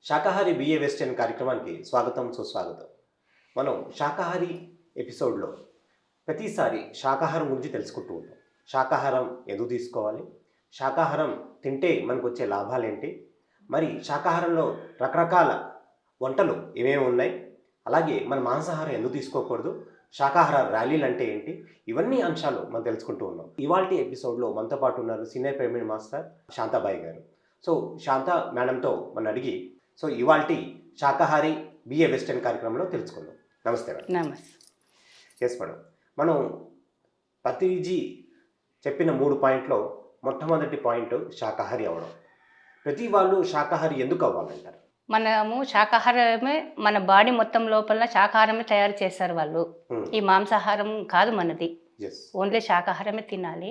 శాకాహారి BA western కార్యక్రమానికి స్వాగతం సుస్వాగతం. మనం శాకాహారి ఎపిసోడ్లో ప్రతిసారి శాకాహారం గురించి తెలుసుకుంటూ ఉంటాం. శాకాహారం ఎందుకు తీసుకోవాలి, శాకాహారం తింటే మనకు వచ్చే లాభాలు ఏంటి, మరి శాకాహారంలో రకరకాల వంటలు ఏమేమి ఉన్నాయి, అలాగే మన మాంసాహారం ఎందుకు తీసుకోకూడదు, శాకాహార ర్యాలీలు అంటే ఏంటి, ఇవన్నీ అంశాలు మనం తెలుసుకుంటూ ఉన్నాం. ఇవాల్టి ఎపిసోడ్లో మనతో పాటు ఉన్నారు సీనియర్ పిరమిడ్ మాస్టర్ శాంతాబాయి గారు. సో శాంత మేడంతో మనం అడిగి ఇవాల్టి శాకాహారి బిఏ వెస్టర్న్ కార్యక్రమంలో తెలుసుకుందాం. నమస్తే మేడం. నమస్తే. ఎస్ మేడం, మనం పత్రిజీ చెప్పిన 3 పాయింట్లో మొట్టమొదటి పాయింట్ శాకాహారి అవ్వడం. ప్రతి వాళ్ళు శాకాహారి ఎందుకు అవ్వాలంటారు? మనము శాకాహారమే, మన బాడీ మొత్తం లోపల శాకాహారమే తయారు చేస్తారు వాళ్ళు. ఈ మాంసాహారం కాదు మనది, ఓన్లీ శాకాహారమే తినాలి.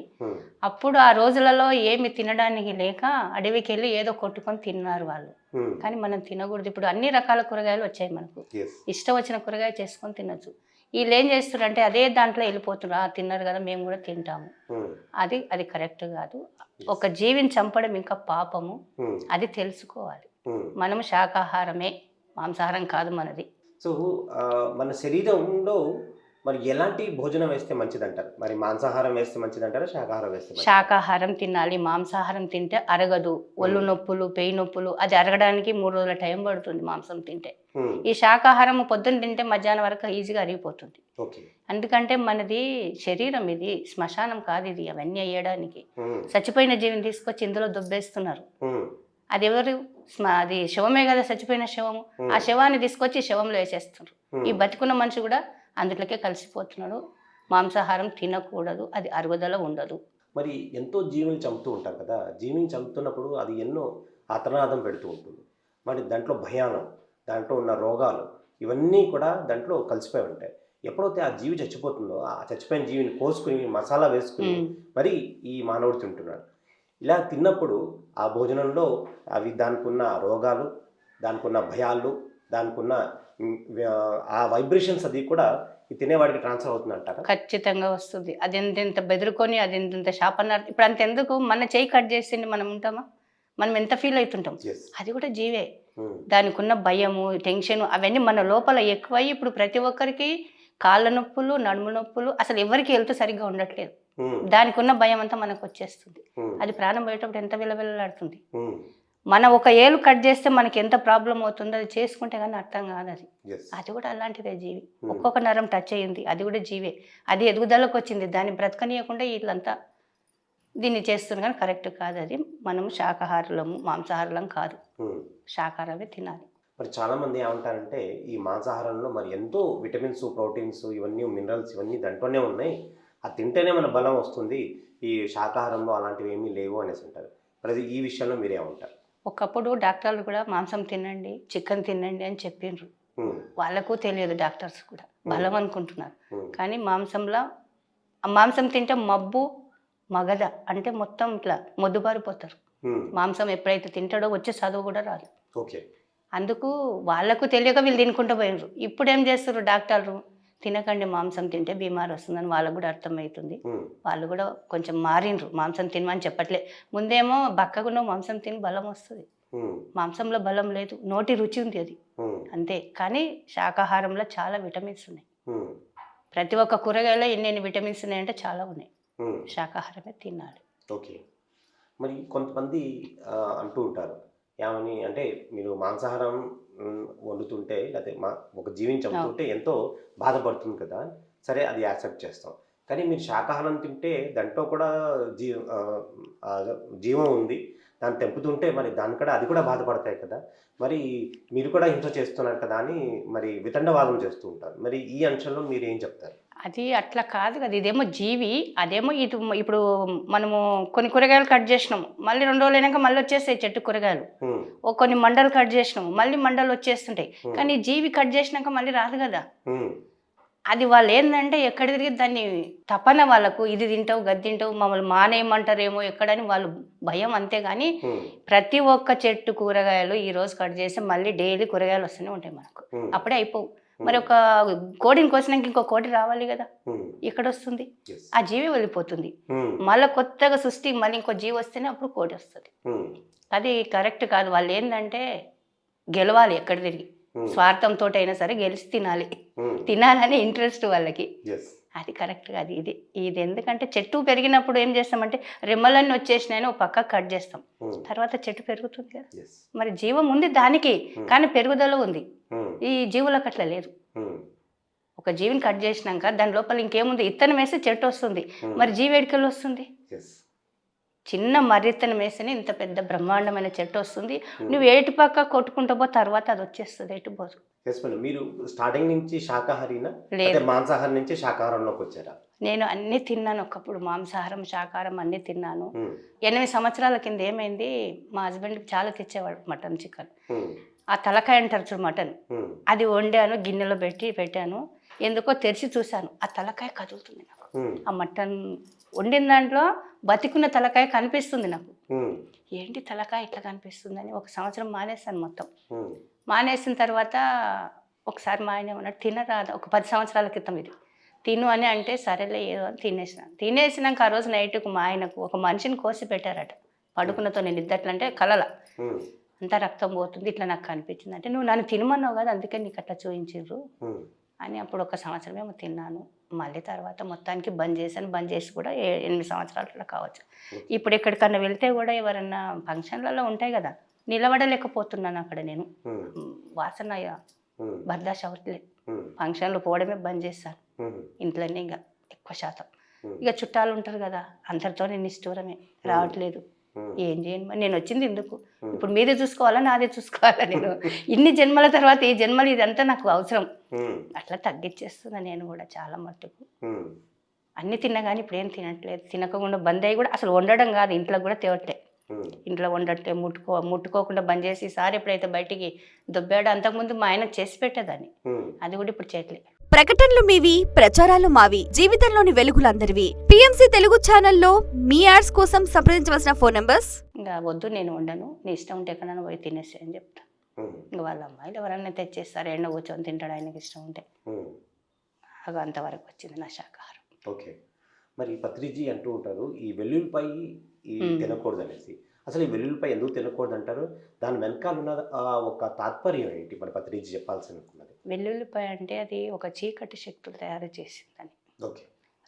అప్పుడు ఆ రోజులలో ఏమి తినడానికి లేక అడవికి వెళ్ళి ఏదో కొట్టుకొని తిన్నారు వాళ్ళు. కానీ మనం తినకూడదు. ఇప్పుడు అన్ని రకాల కూరగాయలు వచ్చాయి మనకు, ఇష్టం వచ్చిన కూరగాయ చేసుకొని తినొచ్చు. వీళ్ళు ఏం చేస్తారు అంటే అదే దాంట్లో వెళ్ళిపోతున్నారు, తిన్నారు కదా మేము కూడా తింటాము. అది కరెక్ట్ కాదు. ఒక జీవిని చంపడం ఇంకా పాపము, అది తెలుసుకోవాలి. మనము శాకాహారమే, మాంసాహారం కాదు మనది. సో మన శరీరంలో మరి ఎలాంటి భోజనం వేస్తే మంచిదంటారు? మరి మాంసాహారం వేస్తే మంచిదంటారా, శాకాహారం వేస్తే? శాకాహారం తినాలి. మాంసాహారం తింటే అరగదు. ఒళ్ళు నొప్పులు, పెయి నొప్పులు, అది అరగడానికి 3 రోజుల టైం పడుతుంది మాంసం తింటే. ఈ శాకాహారం పొద్దున్న తింటే మధ్యాహ్నం వరకు ఈజీగా అరిగిపోతుంది. ఎందుకంటే మనది శరీరం, ఇది శ్మశానం కాదు, ఇది అవన్నీ అయ్యడానికి. చచ్చిపోయిన జీవిని తీసుకొచ్చి ఇందులో దుబ్బేస్తున్నారు. అది ఎవరు? అది శవమే కదా, చచ్చిపోయిన శవము. ఆ శవాన్ని తీసుకొచ్చి శవంలో వేసేస్తున్నారు. ఈ బతికున్న మనిషి కూడా అందులోకే కలిసిపోతున్నాడు. మాంసాహారం తినకూడదు, అది అరుగుదల ఉండదు. మరి ఎంతో జీవుని చంపుతూ ఉంటారు కదా, జీవిని చంపుతున్నప్పుడు అది ఎన్నో ఆతనాదం పెడుతూ ఉంటుంది. మరి దాంట్లో భయానం, దాంట్లో ఉన్న రోగాలు ఇవన్నీ కూడా దాంట్లో కలిసిపోయి ఉంటాయి. ఎప్పుడైతే ఆ జీవి చచ్చిపోతుందో, ఆ చచ్చిపోయిన జీవిని కోసుకుని మసాలా వేసుకుని మరి ఈ మానవుడు తింటున్నాడు. ఇలా తిన్నప్పుడు ఆ భోజనంలో దానికి ఉన్న రోగాలు, దానికి ఉన్న భయాలు, దానికి ఉన్న ఆ వైబ్రేషన్స్ అది కూడా ఈ తినేవాడికి ట్రాన్స్ఫర్ అవుతుంది అంటారా? ఖచ్చితంగా వస్తుంది. అది ఎంత బెదురుకొని, అది ఎంత శాపన్నారు. ఇప్పుడు అంత ఎందుకు, మన చేయి కట్ చేసింది మనం ఉంటామా? మనం ఎంత ఫీల్ అవుతుంటాం. అది కూడా జీవే. దానికి ఉన్న భయము, టెన్షన్ అవన్నీ మన లోపల ఎక్కువై ఇప్పుడు ప్రతి ఒక్కరికి కాళ్ళ నొప్పులు, నడుము నొప్పులు, అసలు ఎవరికి హెల్త్ సరిగ్గా ఉండట్లేదు. దానికి ఉన్న భయం అంతా మనకు వచ్చేస్తుంది. అది ప్రాణం పోయేటప్పుడు ఎంత విలవిల్లాడుతుంది. మనం ఒక ఏలు కట్ చేస్తే మనకి ఎంత ప్రాబ్లం అవుతుందో అది చేసుకుంటే కానీ అర్థం కాదు. అది కూడా అలాంటిదే జీవి. ఒక్కొక్క నరం టచ్ అయ్యింది, అది కూడా జీవే. అది ఎదుగుదలకు వచ్చింది, దాన్ని బ్రతకనీయకుండా వీళ్ళంతా దీన్ని చేస్తుంది. కానీ కరెక్ట్ కాదు అది. మనం శాకాహారులము, మాంసాహారులం కాదు, శాకాహారమే తినాలి. మరి చాలామంది ఏమంటారంటే ఈ మాంసాహారంలో మరి ఎంతో విటమిన్స్, ప్రోటీన్స్, ఇవన్నీ మినరల్స్ ఇవన్నీ దాంట్లోనే ఉన్నాయి, అది తింటేనే మన బలం వస్తుంది, ఈ శాకాహారంలో అలాంటివి ఏమీ లేవు అనేసి అంటారు. మరి ఈ విషయంలో మీరేమంటారు? ఒకప్పుడు డాక్టర్లు కూడా మాంసం తినండి, చికెన్ తినండి అని చెప్పిండ్రు. వాళ్ళకు తెలియదు, డాక్టర్స్ కూడా బలం అనుకుంటున్నారు. కానీ మాంసం తింటే మబ్బు మగధ అంటే మొత్తం ఇట్లా మొద్దుబారిపోతారు. మాంసం ఎప్పుడైతే తింటాడో వచ్చే చదువు కూడా రాదు. అందుకు వాళ్ళకు తెలియక వీళ్ళు తినుకుంటూ పోయినరు. ఇప్పుడు ఏం చేస్తారు డాక్టర్లు, తినకండి మాంసం తింటే బీమారు వస్తుందని వాళ్ళకు కూడా అర్థమవుతుంది. వాళ్ళు కూడా కొంచెం మారిండ్రు, మాంసం తినమని చెప్పట్లే. ముందేమో బక్కగున్న మాంసం తిని బలం వస్తుంది, మాంసంలో బలం లేదు, నోటి రుచి ఉంది అది అంతే. కానీ శాకాహారంలో చాలా విటమిన్స్ ఉన్నాయి. ప్రతి ఒక్క కూరగాయలో ఎన్ని విటమిన్స్ ఉన్నాయంటే చాలా ఉన్నాయి. శాకాహారమే తినాలి. ఓకే. మరి కొంతమంది అంటూ ఉంటారు ఏమని అంటే, మీరు మాంసాహారం వండుతుంటే లేకపోతే ఒక జీవిని చంపుతుంటే ఎంతో బాధపడుతుంది కదా, సరే అది యాక్సెప్ట్ చేస్తాం. కానీ మీరు శాకాహారం తింటే దాంట్లో కూడా జీవం ఉంది, దాన్ని తెంపుతుంటే మరి దాని కూడా అది కూడా బాధపడతాయి కదా, మరి మీరు కూడా హింస చేస్తున్నారు కదా అని మరి వితండవాదం చేస్తూ ఉంటారు. మరి ఈ అంశంలో మీరు ఏం చెప్తారు? అది అట్లా కాదు కదా, ఇదేమో జీవి, అదేమో ఇప్పుడు మనము కొన్ని కూరగాయలు కట్ చేసినాము, మళ్ళీ 2 రోజులు అయినాక మళ్ళీ వచ్చేస్తాయి చెట్టు కూరగాయలు. కొన్ని మండలు కట్ చేసినాము, మళ్ళీ మండలు వచ్చేస్తుంటాయి. కానీ జీవి కట్ చేసినాక మళ్ళీ రాదు కదా. అది వాళ్ళు ఏంటంటే ఎక్కడ తిరిగి దాన్ని తపన, వాళ్ళకు ఇది తింటావు గది తింటావు మమ్మల్ని మానేయమంటారేమో ఎక్కడని వాళ్ళు భయం, అంతేగాని ప్రతి ఒక్క చెట్టు కూరగాయలు ఈ రోజు కట్ చేస్తే మళ్ళీ డైలీ కూరగాయలు వస్తూనే ఉంటాయి మనకు, అప్పుడే అయిపోవు. మరి ఒక కోడిని కోసినాక ఇంకో కోడి రావాలి కదా, ఇక్కడ వస్తుంది, ఆ జీవి వెళ్ళిపోతుంది, మళ్ళీ కొత్తగా సృష్టి మళ్ళీ ఇంకో జీవి వస్తేనే అప్పుడు కోడి వస్తుంది. అది కరెక్ట్ కాదు. వాళ్ళు ఏంటంటే గెలవాలి ఎక్కడ తిరిగి, స్వార్థంతో అయినా సరే గెలిచి తినాలి, తినాలని ఇంట్రెస్ట్ వాళ్ళకి. అది కరెక్ట్గా అది ఇది ఇది ఎందుకంటే చెట్టు పెరిగినప్పుడు ఏం చేస్తామంటే రెమ్మలన్నీ వచ్చేసినాయని ఒక పక్క కట్ చేస్తాం, తర్వాత చెట్టు పెరుగుతుంది కదా. మరి జీవం ఉంది దానికి, కానీ పెరుగుదల ఉంది. ఈ జీవులకు అట్లా లేదు. ఒక జీవిని కట్ చేసినాక దాని లోపల ఇంకేముంది, ఇత్తనం వేస్తే చెట్టు వస్తుంది, మరి జీవి ఎడికలు వస్తుంది. చిన్న మర్రిత్తనం వేస్తేనే ఇంత పెద్ద బ్రహ్మాండమైన చెట్టు వస్తుంది. నువ్వు ఏటు పక్క కొట్టుకుంటూ పో, తర్వాత అది వచ్చేస్తుంది, ఎటు పోదు. మీరు స్టార్టింగ్ నుంచి శాకాహారీనా లేదా మాంసాహారం నుంచి శాకాహారంలోకి వచ్చారా? నేను అన్నీ తిన్నాను ఒకప్పుడు, మాంసాహారం శాకాహారం అన్నీ తిన్నాను. 8 సంవత్సరాల కింద ఏమైంది, మా హస్బెండ్కి చాలా తెచ్చేవాడు మటన్ చికెన్. ఆ తలకాయ అంటారు చూడు మటన్, అది వండాను, గిన్నెలో పెట్టాను. ఎందుకో తెరిచి చూశాను, ఆ తలకాయ కదులుతుంది నాకు. ఆ మటన్ వండిన దాంట్లో బతికున్న తలకాయ కనిపిస్తుంది నాకు. ఏంటి తలకాయ ఇట్లా కనిపిస్తుందని 1 సంవత్సరం మానేస్తాను మొత్తం. మానేసిన తర్వాత ఒకసారి మా ఆయన ఉన్నాడు, తినరాదు, ఒక 10 సంవత్సరాల క్రితం ఇది, తిను అని అంటే సరేలే ఏదో అని తినేసినాక ఆ రోజు నైట్కు మా ఆయనకు ఒక మనిషిని కోసి పెట్టారట. పడుకున్నతో నేను ఇద్దట్లంటే కలల అంతా రక్తం పోతుంది, ఇట్లా నాకు కనిపించింది. అంటే నువ్వు నన్ను తినమన్నావు కదా, అందుకే నీకు అట్లా చూపించారు అని. అప్పుడు 1 సంవత్సరం ఏమో తిన్నాను. మళ్ళీ తర్వాత మొత్తానికి బంద్ చేశాను. బంద్ చేసి కూడా 8 సంవత్సరాలు కావచ్చు. ఇప్పుడు ఎక్కడికన్నా వెళ్తే కూడా ఎవరన్నా ఫంక్షన్లలో ఉంటాయి కదా, నిలబడలేకపోతున్నాను అక్కడ నేను. వాసన బర్దాష్ అవ్వట్లేదు. ఫంక్షన్లు పోవడమే బంద్ చేస్తాను, ఇంట్లోనే ఇంకా ఎక్కువ శాతం. ఇక చుట్టాలు ఉంటారు కదా, అందరితో నేను నిష్ఠూరమే, రావట్లేదు. ఏం చేయను, నేను వచ్చింది ఎందుకు, ఇప్పుడు మీరే చూసుకోవాలా నాదే చూసుకోవాలా, నేను ఇన్ని జన్మల తర్వాత ఈ జన్మలు ఇదంతా నాకు అవసరం, అట్లా తగ్గించేస్తున్నా నేను కూడా చాలా మట్టుకు. అన్ని తిన్నా కానీ ఇప్పుడు ఏం తినట్లేదు. తినకుండా బంద్ అయ్యి కూడా అసలు వండడం కాదు, ఇంట్లో కూడా తేవట్లే. ఇంట్లో వండట్లే, ముట్టుకోకుండా బంద్ చేసి ఈసారి ఎప్పుడైతే బయటికి దొబ్బాడో అంతకుముందు మా ఆయన చేసి పెట్టేదాన్ని, అది కూడా ఇప్పుడు చేయట్లేదు. ప్రకటనలు మీవి, ప్రచారాలు మావి, జీవితంలోని వెలుగులందరివి. పిఎంసి తెలుగు ఛానల్లో మీ యాడ్స్ కోసం సంప్రదించవలసిన ఫోన్ నంబర్స్. ఇంకా వద్దు, నేను వండను, నీ ఇష్టం ఉంటే ఎక్కడైనా పోయి తినేసి అని చెప్తా. ఇంకా వాళ్ళ అమ్మాయిలు ఎవరన్నా తెచ్చేస్తారు, ఎండ కూర్చొని తింటాడు ఆయనకి ఇష్టం ఉంటే. అంతవరకు వచ్చింది నా శాకాహారం. ఓకే, మరి పత్రిజీ అంటూ ఉంటారు ఈ వెల్లుల్లిపై తినకూడదు అనేసి. అసలు ఈ వెల్లుల్లిపై ఎందుకు తినకూడదు అంటారు? దాని వెనకాల ఉన్న ఒక తాత్పర్యం ఏంటి మరి పత్రిజీ చెప్పాల్సి అనుకున్నది? వెల్లుల్లిపాయ అంటే అది ఒక చీకటి శక్తులు తయారు చేసిందని. ఓకే.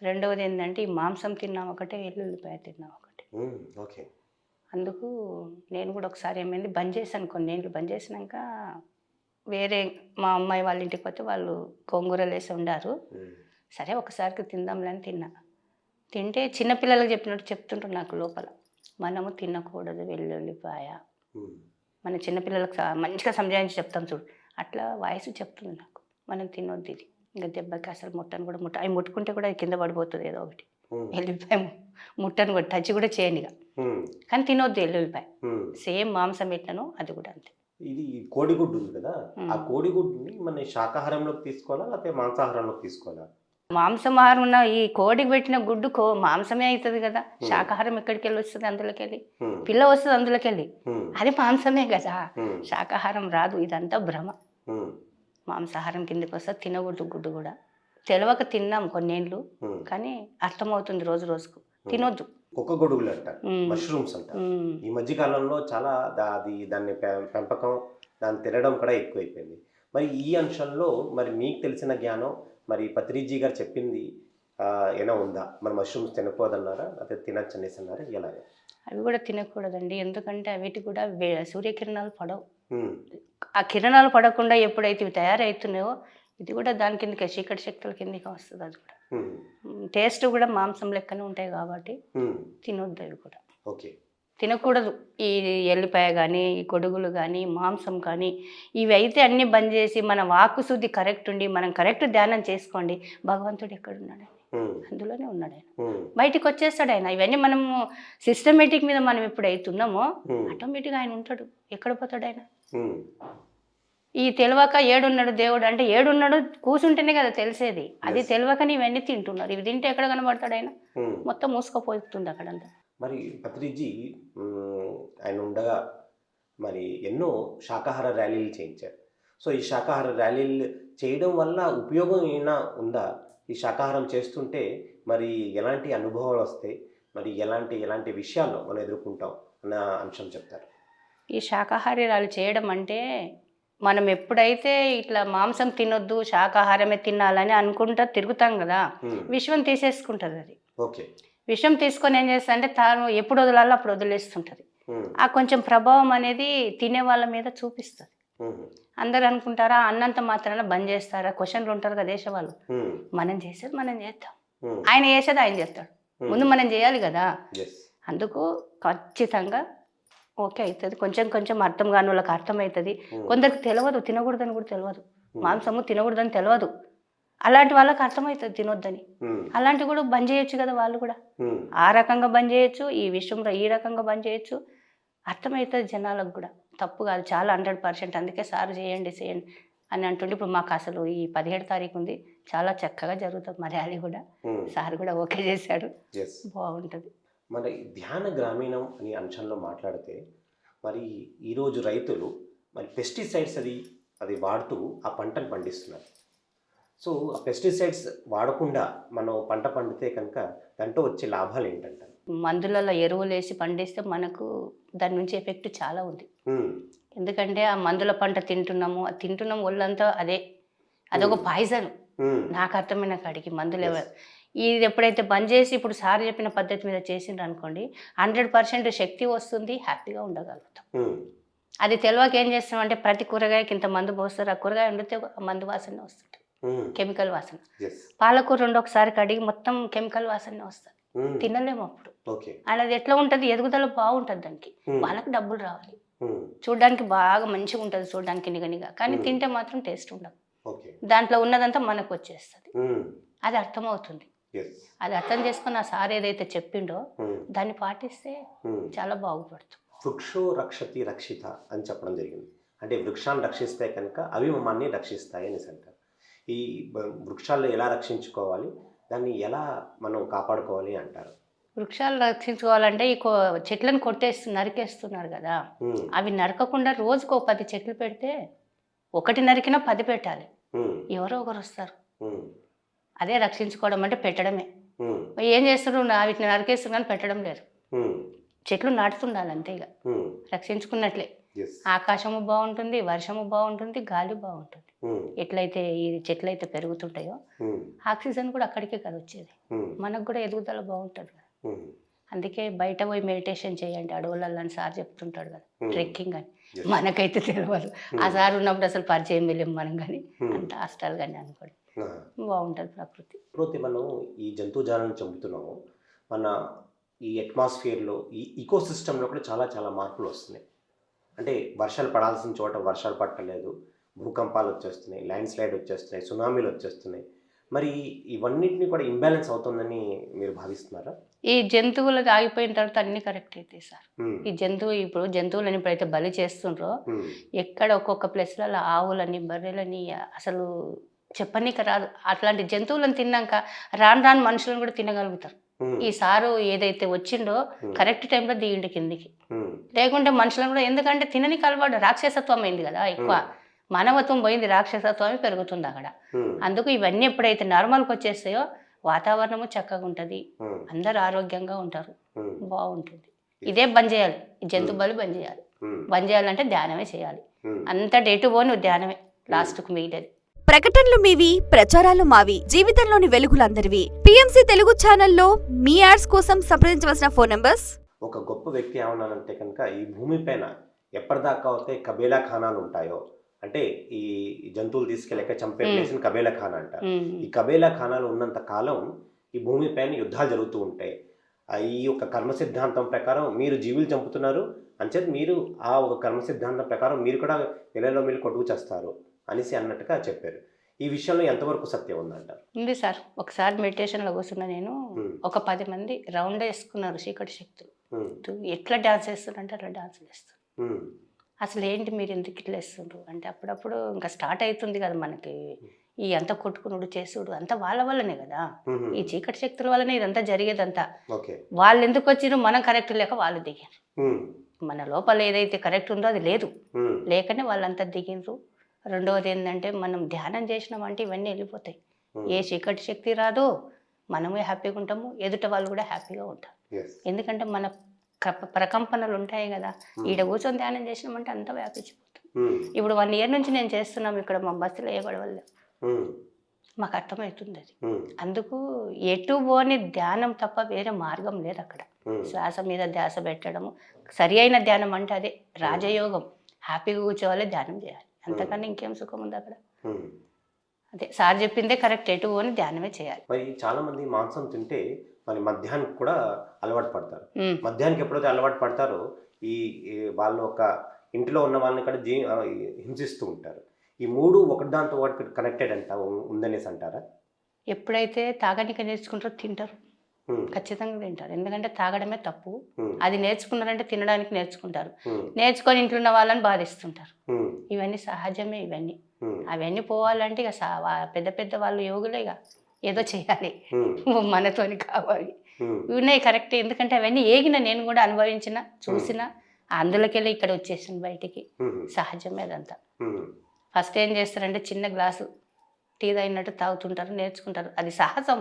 రెండవది ఏంటంటే ఈ మాంసం తిన్నాం ఒకటే, వెల్లుల్లిపాయ తిన్నాం ఒకటే. ఓకే. అందుకు నేను కూడా ఒకసారి ఏమైంది, బంద్ చేశాను, కొన్ని ఏళ్ళు బంద్ చేసినాక వేరే మా అమ్మాయి వాళ్ళ ఇంటికి పోతే వాళ్ళు గోంగూరలు వేసి ఉండారు. సరే ఒకసారికి తిందాంలే అని తిన్నా. తింటే చిన్నపిల్లలకు చెప్పినట్టు చెప్తుంటారు నాకు లోపల, మనము తినకూడదు వెల్లుల్లిపాయ. మన చిన్నపిల్లలకు మంచిగా సంజాయించి చెప్తాం చూడు, అట్లా వయసు చెప్తుంది నాకు, మనం తినొద్దు ఇది. ఇంకా దెబ్బకి అసలు ముట్టను కూడా అవి ముట్టుకుంటే కూడా అది కింద పడిపోతుంది ఏదో ఒకటి. వెల్లుల్లిపాయ ముట్టను కూడా, టచ్ కూడా చేయను ఇక. కానీ తినొద్దు వెల్లుల్లిపాయ, సేమ్ మాంసం ఎట్లనో అది కూడా అంతే. ఇది కోడిగుడ్డు ఉంది కదా, ఆ కోడిగుడ్డుని మన శాకాహారంలోకి తీసుకోవాలా లేకపోతే మాంసాహారంలోకి తీసుకోవాలా? మాంసాహారం ఉన్న ఈ కోడికి పెట్టిన గుడ్డు మాంసమే అవుతుంది కదా, శాకాహారం ఎక్కడికి వెళ్ళి వస్తుంది, అందులోకి వెళ్ళి పిల్ల వస్తుంది అందులోకి వెళ్ళి, అది మాంసమే కదా, శాకాహారం రాదు. ఇదంతా భ్రమ. మాంసాహారం కిందకి వస్తే తినకూడదు గుడ్డు కూడా. తెలవక తిన్నాం కొన్నేళ్ళు, కానీ అర్థమవుతుంది రోజు రోజుకు తినొద్దు. కుక్క గొడుగులు అంట, మష్రూమ్స్ అంట, ఈ మధ్య కాలంలో చాలా దాన్ని పెంపకం, దాన్ని తినడం కూడా ఎక్కువైపోయింది. మరి ఈ అంశంలో మరి మీకు తెలిసిన జ్ఞానం, మరి పత్రిజీ గారు చెప్పింది ఏమైనా ఉందా? మరి మష్రూమ్స్ తినకూడదన్నారా లేకపోతే తినచ్చు అనేసి అన్నారా? ఎలాగా? అవి కూడా తినకూడదండి, ఎందుకంటే అవిటి కూడా సూర్యకిరణాలు పడవు. ఆ కిరణాలు పడకుండా ఎప్పుడైతే ఇవి తయారవుతున్నాయో ఇది కూడా దాని కిందకి, చీకటి శక్తుల కిందకి వస్తుంది. అది కూడా టేస్ట్ కూడా మాంసం లెక్కనే ఉంటాయి కాబట్టి తినొద్దు అవి కూడా. ఓకే, తినకూడదు. ఈ ఎల్లిపాయ కానీ, ఈ కొడుగులు కానీ, మాంసం కానీ, ఇవి అయితే అన్నీ బంద్ చేసి మన వాక్కు శుద్ధి కరెక్ట్ ఉండి మనం కరెక్ట్ ధ్యానం చేసుకోండి, భగవంతుడు ఎక్కడున్నాడు? అందులోనే ఉన్నాడు ఆయన, బయటికి వచ్చేస్తాడు ఆయన. ఇవన్నీ మనము సిస్టమేటిక్ మీద మనం ఎప్పుడు అవుతున్నామో ఆటోమేటిక్గా ఆయన ఉంటాడు. ఎక్కడ పోతాడు ఆయన? ఈ తెలియక ఏడున్నాడు దేవుడు అంటే, ఏడున్నాడు కూర్చుంటేనే కదా తెలిసేది. అది తెలియకని ఇవన్నీ తింటున్నారు. ఇవి తింటే ఎక్కడ కనబడతాడు ఆయన? మొత్తం మూసుకుపోతుంది అక్కడంతా. మరి పత్రిజీ ఆయన ఉండగా మరి ఎన్నో శాకాహార ర్యాలీలు చేయించారు. సో ఈ శాకాహార ర్యాలీలు చేయడం వల్ల ఉపయోగం ఏమైనా ఉందా? ఈ శాకాహారం చేస్తుంటే మరి ఎలాంటి అనుభవాలు వస్తాయి, మరి ఎలాంటి విషయాల్లో మనం ఎదుర్కొంటాం అన్న అంశం చెప్తారు. ఈ శాకాహార ర్యాలీ చేయడం అంటే మనం ఎప్పుడైతే ఇట్లా మాంసం తినొద్దు శాకాహారమే తినాలని అనుకుంటా తిరుగుతాం కదా, విషం తీసేసుకుంటుంది అది. ఓకే. విషం తీసుకొని ఏం చేస్తా అంటే తాను ఎప్పుడు వదలాలో అప్పుడు వదిలేస్తుంటుంది. ఆ కొంచెం ప్రభావం అనేది తినే వాళ్ళ మీద చూపిస్తుంది. అందరు అనుకుంటారా అన్నంత మాత్రాన బంద్ చేస్తారా, క్వశ్చన్లు ఉంటారు కదా దేశ వాళ్ళు. మనం చేసేది మనం చేద్దాం, ఆయన చేసేది ఆయన చేస్తాడు, ముందు మనం చేయాలి కదా. అందుకు ఖచ్చితంగా ఓకే అవుతుంది. కొంచెం కొంచెం అర్థం కాని వాళ్ళకి అర్థమవుతుంది. కొందరికి తెలియదు, తినకూడదని కూడా తెలియదు, మాంసము తినకూడదని తెలియదు. అలాంటి వాళ్ళకి అర్థమవుతుంది తినొద్దని. అలాంటివి కూడా బంద్ చేయొచ్చు కదా వాళ్ళు కూడా. ఆ రకంగా బంద్ చేయొచ్చు, ఈ విషయంలో ఈ రకంగా బంద్ చేయొచ్చు. అర్థమవుతుంది జనాలకు కూడా, తప్పు కాదు చాలా 100%. అందుకే సార్ చేయండి చేయండి అని అంటుండే. ఇప్పుడు మాకు అసలు ఈ 17 తారీఖు ఉంది, చాలా చక్కగా జరుగుతుంది. మా డాడీ కూడా సార్ కూడా ఓకే చేశాడు, బాగుంటుంది. మరి ధ్యాన గ్రామీణం అనే అంశంలో మాట్లాడితే మరి ఈరోజు రైతులు మరి పెస్టిసైడ్స్ అది వాడుతూ ఆ పంటను పండిస్తున్నారు. సో ఆ పెస్టిసైడ్స్ వాడకుండా మనం పంట పండితే కనుక దాంట్లో వచ్చే లాభాలు ఏంటంటారు? మందులలో ఎరువులు వేసి పండిస్తే మనకు దాని నుంచి ఎఫెక్ట్ చాలా ఉంది. ఎందుకంటే ఆ మందుల పంట తింటున్నాము, అది తింటున్నాం ఒళ్ళంతా అదొక పాయిజన్. నాకు అర్థమైన కాడికి మందులు ఇది ఎప్పుడైతే బంద్ చేసి ఇప్పుడు సార్ చెప్పిన పద్ధతి మీద చేసిండ్రు అనుకోండి, 100% శక్తి వస్తుంది, హ్యాపీగా ఉండగలుగుతాం. అది తెలియక ఏం చేస్తామంటే ప్రతి కూరగాయకి ఇంత మందు పోస్తారు, ఆ కూరగాయ వండితే మందు వాసన వస్తుంది, కెమికల్ వాసన. పాలకూర రెండొకసారి కడిగి మొత్తం కెమికల్ వాసన వస్తుంది, తినలేము అప్పుడు. అండ్ అది ఎట్లా ఉంటుంది, ఎదుగుదల బాగుంటుంది దానికి, వాళ్ళకి డబ్బులు రావాలి, చూడడానికి బాగా మంచిగా ఉంటుంది, చూడడానికి నిగనిగా, కానీ తింటే మాత్రం టేస్ట్ ఉండదు. దాంట్లో ఉన్నదంతా మనకు వచ్చేస్తుంది, అది అర్థమవుతుంది. అది అర్థం చేసుకుని ఆ సార్ ఏదైతే చెప్పిండో దాన్ని పాటిస్తే చాలా బాగుపడుతుంది. వృక్షో రక్షతి రక్షిత అని చెప్పడం జరిగింది. అంటే వృక్షాన్ని రక్షిస్తే కనుక అవి మమ్మల్ని రక్షిస్తాయి అనేసి అంటారు. ఈ వృక్షాలు ఎలా రక్షించుకోవాలి, దాన్ని ఎలా మనం కాపాడుకోవాలి అంటారు? వృక్షాలు రక్షించుకోవాలంటే ఈ చెట్లను నరికేస్తున్నారు కదా, అవి నరకకుండా రోజుకో 10 చెట్లు పెడితే, ఒకటి నరికినా 10 పెట్టాలి, ఎవరో ఒకరు వస్తారు. అదే రక్షించుకోవడం అంటే పెట్టడమే. ఏం చేస్తున్నారు, వీటిని నరికేస్తున్నారు కానీ పెట్టడం లేదు. చెట్లు నాటుతుండాలి అంతే, ఇక రక్షించుకున్నట్లే. ఆకాశము బాగుంటుంది, వర్షము బాగుంటుంది, గాలి బాగుంటుంది. ఎట్లయితే ఈ చెట్లు అయితే పెరుగుతుంటాయో ఆక్సిజన్ కూడా అక్కడికే కదా వచ్చేది, మనకు కూడా ఎదుగుదల బాగుంటుంది కదా. అందుకే బయట పోయి మెడిటేషన్ చేయండి అడవులలో అని సార్ చెప్తుంటాడు కదా, ట్రెక్కింగ్ అని. మనకైతే తెలియదు, ఆ సార్ ఉన్నప్పుడు అసలు పరిచయం వెళ్ళాము మనం, కానీ అంత హాస్టల్ కానీ అనుకోండి, బాగుంటుంది ప్రకృతి. ప్రకృతి మనం ఈ జంతుజాలను చంపుతున్నాము, మన ఈ అట్మాస్ఫియర్లో ఈ ఈకోసిస్టంలో కూడా చాలా చాలా మార్పులు వస్తున్నాయి. అంటే వర్షాలు పడాల్సిన చోట వర్షాలు పట్టలేదు, భూకంపాలు వచ్చేస్తున్నాయి, ల్యాండ్ స్లైడ్ వచ్చేస్తున్నాయి, సునామీలు వచ్చేస్తున్నాయి. మరి ఇవన్నిటిని కూడా ఇంబ్యాలెన్స్ అవుతుందని మీరు భావిస్తున్నారా? ఈ జంతువులది ఆగిపోయిన తర్వాత అన్ని కరెక్ట్ అవుతాయి సార్. ఈ జంతువులని ఇప్పుడైతే బలి చేస్తుండ్రో, ఎక్కడ ఒక్కొక్క ప్లేస్లలో ఆవులని బర్రెలని అసలు చెప్పనీక రాదు. అట్లాంటి జంతువులను తిన్నాక రాను మనుషులను కూడా తినగలుగుతారు. ఈ సారు ఏదైతే వచ్చిండో కరెక్ట్ టైంలో దిగిండి కిందికి, లేకుంటే మనుషులను కూడా, ఎందుకంటే తిననికి అలవాటు, రాక్షసత్వం అయింది కదా ఎక్కువ, మానవత్వం పోయింది, రాక్షసత్వమే పెరుగుతుంది అక్కడ. అందుకు ఇవన్నీ ఎప్పుడైతే నార్మల్కి వచ్చేస్తాయో వాతావరణము చక్కగా ఉంటుంది, అందరు ఆరోగ్యంగా ఉంటారు, బాగుంటుంది. ఇదే బంద్ చేయాలి, ఈ జంతు బలి బంద్ చేయాలి. బంద్ చేయాలంటే ధ్యానమే చేయాలి, అంత డే టు బోన్ ధ్యానమే లాస్ట్కు మిగిలేదు. ప్రకటనలు మీవి, ప్రచారాలు మావి, జీవితంలోని వెలుగులందరివి. పిఎంసి తెలుగు ఛానల్లో మీ యాడ్స్ కోసం సంప్రదించవలసిన ఫోన్ నంబర్స్. ఒక గొప్ప వ్యక్తి ఏమన్నానంటే కనుక, ఈ భూమి పైన ఎప్పటిదాకా అయితే కబేలా ఖానాలు ఉంటాయో, అంటే ఈ జంతువులు తీసుకెళ్ళక చంపే ప్లేస్ని కబేలా ఖానా అంటారు. ఈ కబేలా ఖానాలు ఉన్నంత కాలం ఈ భూమి పైన యుద్ధాలు జరుగుతూ ఉంటాయి. ఈ యొక్క కర్మ సిద్ధాంతం ప్రకారం మీరు జీవులు చంపుతున్నారు అంచేది, మీరు ఆ ఒక కర్మ సిద్ధాంతం ప్రకారం మీరు కూడా పిల్లల్లో మీరు కొట్టుకు చేస్తారు అనేసి అన్నట్టుగా చెప్పారు. ఈ విషయంలో ఎంతవరకు సత్యం ఉందంటారు? ఉంది సార్. ఒకసారి మెడిటేషన్లో కూర్చున్నా నేను, ఒక 10 మంది రౌండ్ వేసుకున్నారు చీకటి శక్తులు. ఎట్లా డాన్స్ వేస్తున్నారంటే అట్లా డాన్స్ వేస్తారు. అసలు ఏంటి మీరు ఎందుకు ఇట్లా వేస్తుండ్రు అంటే, అప్పుడప్పుడు ఇంకా స్టార్ట్ అవుతుంది కదా మనకి, ఈ అంత కొట్టుకునుడు చేసుడు అంతా వాళ్ళ వల్లనే కదా, ఈ చీకటి శక్తుల వల్లనే ఇదంతా జరిగేదంతా. వాళ్ళు ఎందుకు వచ్చిండ్రు, మనం కరెక్ట్ లేక వాళ్ళు దిగారు. మన లోపల ఏదైతే కరెక్ట్ ఉందో అది లేదు, లేకనే వాళ్ళంతా దిగిండ్రు. రెండవది ఏంటంటే, మనం ధ్యానం చేసినామంటే ఇవన్నీ వెళ్ళిపోతాయి, ఏ చీకటి శక్తి రాదు, మనమే హ్యాపీగా ఉంటాము, ఎదుట వాళ్ళు కూడా హ్యాపీగా ఉంటారు. ఎందుకంటే మన ప్రకంపనలు ఉంటాయి కదా, ఈడ కూర్చొని ధ్యానం చేసినామంటే అంతా వ్యాపించిపోతుంది. ఇప్పుడు 1 ఇయర్ నుంచి నేను చేస్తున్నాం ఇక్కడ మా బస్సులో ఏ గొడవలు మాకు అర్థమవుతుంది అది. అందుకు ఎటు పోని ధ్యానం తప్ప వేరే మార్గం లేదు అక్కడ. శ్వాస మీద ధ్యాస పెట్టడము సరి అయిన ధ్యానం అంటే అదే రాజయోగం. హ్యాపీగా కూర్చోవాలి, ధ్యానం చేయాలి, అంతకన్నా ఇంకేం సుఖం ఉంది అక్కడ. అదే సార్ చెప్పిందే కరెక్ట్, ఎటు పోని ధ్యానమే చేయాలి. మరి చాలా మంది మాంసం తింటే మరి మధ్యాహ్నానికి కూడా అలవాటు పడతారు. మధ్యాహ్నానికి ఎప్పుడైతే అలవాటు పడతారో ఈ వాళ్ళు ఒక ఇంటిలో ఉన్న వాళ్ళని కూడా హింసిస్తూ ఉంటారు. ఈ మూడు ఒకదాంతో ఒకటి కనెక్టెడ్ ఉందనేసి అంటారా? ఎప్పుడైతే తాగడానికి నేర్చుకుంటారో తింటారు, ఖచ్చితంగా తింటారు. ఎందుకంటే తాగడమే తప్పు, అది నేర్చుకున్నారంటే తినడానికి నేర్చుకుంటారు. నేర్చుకొని ఇంట్లో ఉన్న వాళ్ళని బాధిస్తుంటారు. ఇవన్నీ సహజమే. అవన్నీ పోవాలంటే ఇక పెద్ద పెద్ద వాళ్ళు యోగులే ఇక ఏదో చేయాలి, మనతోని కావాలి. ఉన్నాయి కరెక్ట్. ఎందుకంటే అవన్నీ ఏగిన నేను కూడా అనుభవించిన, చూసిన, అందులోకెళ్ళి ఇక్కడ వచ్చేసాను బయటికి. సహజమే అదంతా. ఫస్ట్ ఏం చేస్తారంటే చిన్న గ్లాసు టీ తాగినట్టు తాగుతుంటారు, నేర్చుకుంటారు, అది సహజం.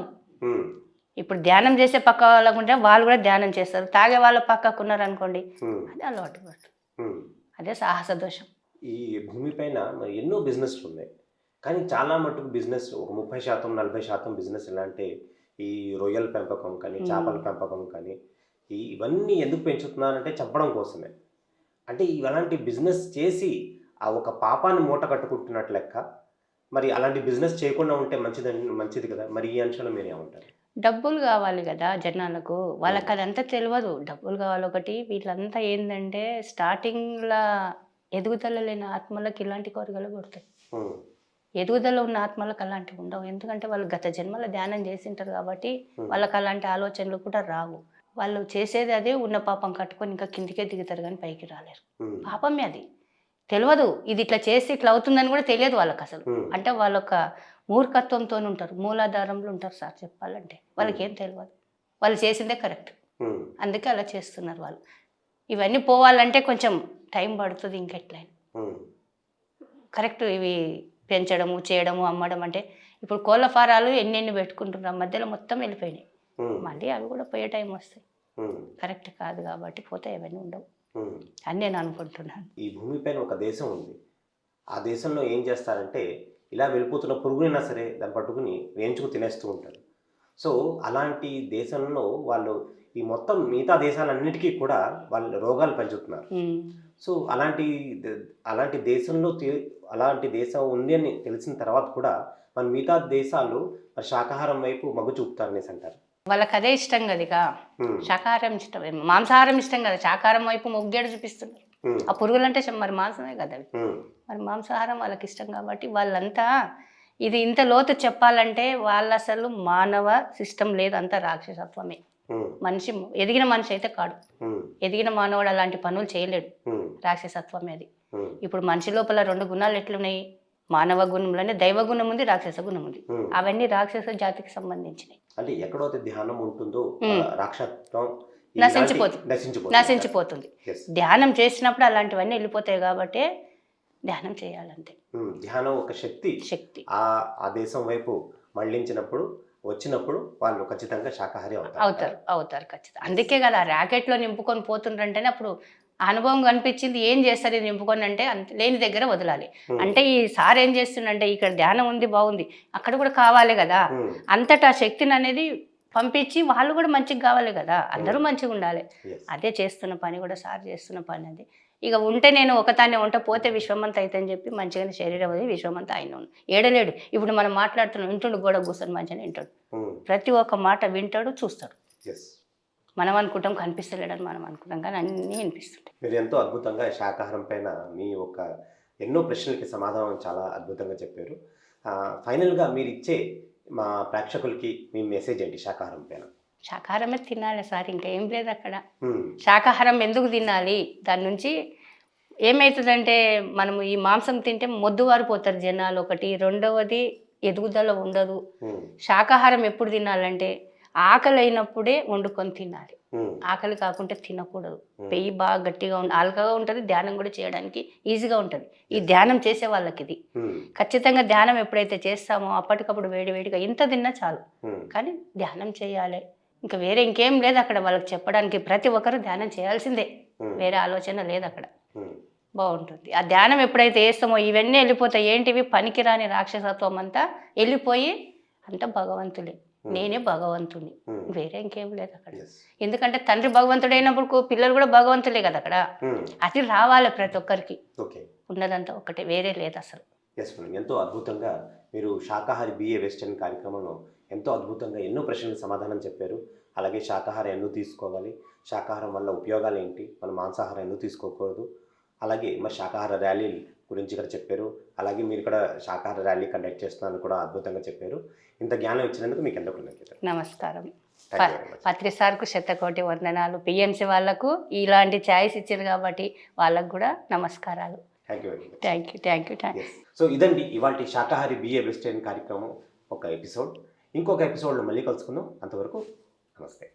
ఇప్పుడు ధ్యానం చేసే పక్క వాళ్ళకుంటే వాళ్ళు కూడా ధ్యానం చేస్తారు, తాగే వాళ్ళ పక్కకు ఉన్నారనుకోండి అది అలవాటు పడుతుంది. అదే సాహస దోషం. ఈ భూమిపైన మరి ఎన్నో బిజినెస్లు ఉన్నాయి, కానీ చాలా మటుకు బిజినెస్ ఒక 30% 40% బిజినెస్ ఎలా అంటే ఈ రొయ్యల పెంపకం కానీ, చేపల పెంపకం కానీ, ఇవన్నీ ఎందుకు పెంచుతున్నారంటే చంపడం కోసమే. అంటే ఇలాంటి బిజినెస్ చేసి ఆ ఒక పాపాన్ని మూట కట్టుకుంటున్నట్టు లెక్క. మరి అలాంటి బిజినెస్ చేయకుండా ఉంటే మంచిది కదా. మరి ఈ అంశంలో మీరు ఏమంటారు? డబ్బులు కావాలి కదా జనాలకు, వాళ్ళకి అదంతా తెలియదు. డబ్బులు కావాలి ఒకటి. వీళ్ళంతా ఏంటంటే స్టార్టింగ్లో ఎదుగుదల లేని ఆత్మలకు ఇలాంటి కోరికలు కొడతాయి. ఎదుగుదల ఉన్న ఆత్మలకు అలాంటివి ఉండవు. ఎందుకంటే వాళ్ళు గత జన్మలో ధ్యానం చేసింటారు కాబట్టి వాళ్ళకి అలాంటి ఆలోచనలు కూడా రావు. వాళ్ళు చేసేది అదే, ఉన్న పాపం కట్టుకొని ఇంకా కిందికే దిగుతారు కానీ పైకి రాలేరు. పాపమే అది. తెలియదు ఇది ఇట్లా చేసి ఇట్లా అవుతుందని కూడా తెలియదు వాళ్ళకి అసలు. అంటే వాళ్ళొక మూర్ఖత్వంతో ఉంటారు, మూలాధారంలో ఉంటారు సార్ చెప్పాలంటే. వాళ్ళకి ఏం తెలియదు, వాళ్ళు చేసిందే కరెక్ట్, అందుకే అలా చేస్తున్నారు వాళ్ళు. ఇవన్నీ పోవాలంటే కొంచెం టైం పడుతుంది. ఇంకెట్లయినా కరెక్ట్ ఇవి పెంచడము, చేయడము, అమ్మడం అంటే ఇప్పుడు కోళ్ళ ఫారాలు ఎన్ని పెట్టుకుంటున్నారు, మధ్యలో మొత్తం వెళ్ళిపోయినాయి. మళ్ళీ అవి కూడా పోయే టైం వస్తాయి. కరెక్ట్ కాదు కాబట్టి పోతాయి, అవన్నీ ఉండవు అని నేను అనుకుంటున్నాను. ఈ భూమిపైన ఒక దేశం ఉంది, ఆ దేశంలో ఏం చేస్తారంటే ఇలా వెళ్ళిపోతున్న పురుగునైనా సరే దాన్ని పట్టుకుని వేయించుకు తినేస్తూ ఉంటారు. సో అలాంటి దేశంలో వాళ్ళు ఈ మొత్తం మిగతా దేశాలన్నిటికీ కూడా వాళ్ళు రోగాలు పెంచుతున్నారు. సో అలాంటి దేశంలో అలాంటి దేశం ఉంది అని తెలిసిన తర్వాత కూడా మన మిగతా దేశాలు మరి శాకాహారం వైపు మొగ్గు చూపుతారనేసి అంటారు. వాళ్ళకి అదే ఇష్టం కదిగా, శాకాహారం ఇష్టం, మాంసాహారం ఇష్టం కదా, శాకాహారం వైపు మొగ్గేడు చూపిస్తున్నారు. ఆ పురుగులు అంటే మరి మాంసమే కదా అవి. మరి మాంసాహారం వాళ్ళకి ఇష్టం కాబట్టి వాళ్ళంతా ఇది ఇంత లోతు చెప్పాలంటే వాళ్ళు అసలు మానవ సిస్టమ్ లేదు, అంతా రాక్షసత్వమే. మనిషి ఎదిగిన మనిషి అయితే కాడు, ఎదిగిన మానవుడు అలాంటి పనులు చేయలేడు, రాక్షసత్వమే అది. ఇప్పుడు మనిషి లోపల 2 గుణాలు ఎట్లున్నాయి, మానవ గుణంలోనే దైవ గుణం ఉంది, రాక్షస గుణం ఉంది. అవన్నీ రాక్షస జాతికి సంబంధించినవి. అంటే ఎక్కడైతే ధ్యానం ఉంటుందో రాక్షసత్వం నశించిపోతుంది. ధ్యానం చేసినప్పుడు అలాంటివన్నీ వెళ్ళిపోతాయి కాబట్టి ధ్యానం చేయాలంటే. ధ్యానం ఒక శక్తి ఆ దేశం వైపు మళ్ళించినప్పుడు వచ్చినప్పుడు వాళ్ళు ఖచ్చితంగా శాకాహారి అవుతారు ఖచ్చితంగా. అందుకే కదా ర్యాకెట్లో నింపుకొని పోతుండ్రంటేనే అప్పుడు అనుభవం కనిపించింది. ఏం చేస్తారు ఇది నింపుకొని అంటే లేని దగ్గర వదలాలి. అంటే ఈ సార్ ఏం చేస్తుండంటే ఇక్కడ ధ్యానం ఉంది బాగుంది, అక్కడ కూడా కావాలి కదా, అంతటా శక్తిని అనేది పంపించి వాళ్ళు కూడా మంచిగా కావాలి కదా, అందరూ మంచిగా ఉండాలి. అదే చేస్తున్న పని కూడా సార్ చేస్తున్న పని అది. ఇక ఉంటే నేను ఒకతానే ఉంటే పోతే విశ్వమంత అయితే అని చెప్పి మంచిగానే శరీరం అది విశ్వమంత ఆయన ఏడలేడు. ఇప్పుడు మనం మాట్లాడుతున్నాం, వింటుండు, గోడ కూర్చొని మంచిగా వింటాడు, ప్రతి ఒక్క మాట వింటాడు, చూస్తాడు. మనం అనుకుంటాం కనిపిస్తలేడని మనం అనుకుంటాం, కానీ అన్నీ వినిపిస్తుంటాయి. మీరు ఎంతో అద్భుతంగా శాకాహారం పైన మీ యొక్క ఎన్నో ప్రశ్నలకి సమాధానం చాలా అద్భుతంగా చెప్పారు. ఫైనల్గా మీరు ఇచ్చే మా ప్రేక్షకులకి మీ మెసేజ్ ఏంటి శాకాహారం పైన? శాకాహారమే తినాలి సార్, ఇంకా ఏం లేదు అక్కడ. శాకాహారం ఎందుకు తినాలి, దాని నుంచి ఏమవుతుందంటే మనము ఈ మాంసం తింటే మొద్దువారిపోతారు జనాలు ఒకటి, రెండవది ఎదుగుదల ఉండదు. శాకాహారం ఎప్పుడు తినాలంటే ఆకలి అయినప్పుడే వండుకొని తినాలి, ఆకలి కాకుంటే తినకూడదు. పెయ్యి బాగా గట్టిగా ఆల్కగా ఉంటుంది, ధ్యానం కూడా చేయడానికి ఈజీగా ఉంటుంది. ఈ ధ్యానం చేసే వాళ్ళకి ఇది ఖచ్చితంగా. ధ్యానం ఎప్పుడైతే చేస్తామో అప్పటికప్పుడు వేడివేడిగా ఇంత తిన్నా చాలు, కానీ ధ్యానం చేయాలి. ఇంకా వేరే ఇంకేం లేదు అక్కడ వాళ్ళకి చెప్పడానికి. ప్రతి ఒక్కరు ధ్యానం చేయాల్సిందే, వేరే ఆలోచన లేదు అక్కడ. బాగుంటుంది. ఆ ధ్యానం ఎప్పుడైతే వేస్తామో ఇవన్నీ వెళ్ళిపోతాయి. ఏంటివి పనికిరాని రాక్షసత్వం అంతా వెళ్ళిపోయి అంతా భగవంతుడే, నేనే భగవంతుని, వేరే ఇంకేం లేదు అక్కడ. ఎందుకంటే తండ్రి భగవంతుడు అయినప్పుడు పిల్లలు కూడా భగవంతులే కదా అక్కడ. అది రావాలి ప్రతి ఒక్కరికి. ఓకే, ఉన్నదంతా ఒకటే, వేరే లేదు అసలు. ఎస్ మేడం, ఎంతో అద్భుతంగా మీరు శాకాహారి బిఏ వెస్టర్న్ కార్యక్రమంలో ఎంతో అద్భుతంగా ఎన్నో ప్రశ్నలకు సమాధానం చెప్పారు. అలాగే శాకాహారం ఎందుకు తీసుకోవాలి, శాకాహారం వల్ల ఉపయోగాలు ఏంటి, మనం మాంసాహారం ఎందుకు తీసుకోకూడదు, అలాగే మరి శాకాహార ర్యాలీ గురించి ఇక్కడ చెప్పారు. అలాగే మీరు ఇక్కడ శాకాహార ర్యాలీ కండక్ట్ చేస్తున్నారని కూడా అద్భుతంగా చెప్పారు. ఇంత జ్ఞానం ఇచ్చినందుకు మీకు ఎంతో కృతజ్ఞతలు. నమస్కారం. Thank you very much. పత్రి సార్కు శతకోటి వందనాలు. పిఎంసి వాళ్ళకు ఇలాంటి ఛాయిస్ ఇచ్చారు కాబట్టి వాళ్ళకు కూడా నమస్కారాలు. Thank you very much. Thank you. So ఇదండి ఇవాళ శాకాహారి బిఏ వెజిటేరియన్ కార్యక్రమం ఒక ఎపిసోడ్. ఇంకొక ఎపిసోడ్లో మళ్ళీ కలుసుకుందాం. అంతవరకు నమస్తే.